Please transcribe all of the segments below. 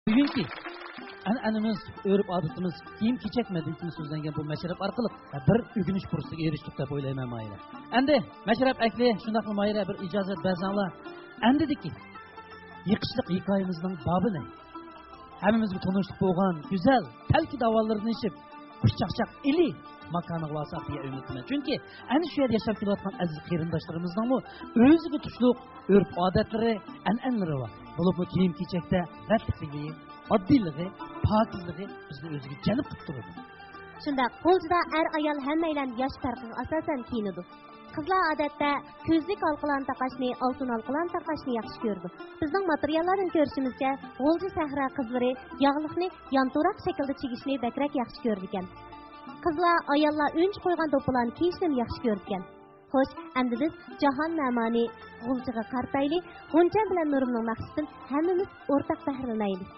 Bugünkü an'anamiz, örüp adatimiz, kiyim-kechak madaniyatini so'zlangan bu mashrab orqali bir o'rganish fursatiga erishdik deb o'ylayman mayli. Endi mashrab akli shundaqmi mayli bir ijozat bersanglar. Endidiki yiqishliq hikoyamizning bobi ne? Hammamizga tanishlik bo'lgan go'zal talki davollarni ishib, xushchaqchaq ili makoniga varsak diye ümitmen. Çünkü ana shu yerda yashab kelayotgan aziz qarindoshlarimizning o'ziga tushliq urf odatlari, an'analari bor. Bo'lib kiyim-kechakda rafiqligi, oddiyligi, pokizligi bizni o'ziga jalb qilib turadi. Shundaq, qo'lchida er ayol hammaylar yosh farqiga asosan kiyinadi. Qizlar odatda ko'zlik halqalarni taqashni, oltin halqalarni taqashni yaxshi ko'rdi. Bizning materiallardan ko'rishimizcha, G'o'lji sahra qizlari yog'liqni yanto'roq shaklda chigishni bakrak yaxshi ko'rdi ekan. Qizlar ayollar o'nch qo'ygan do'ppilarni kiyishni yaxshi ko'rdi ekan. Xo'sh, endi biz jahon namani G'o'ljiga qartayli, G'uncha bilan Nurumning maqsadidan hammamiz o'rtaq bahramlaylik.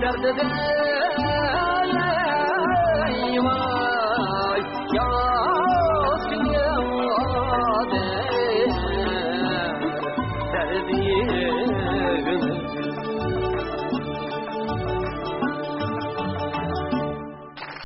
Derde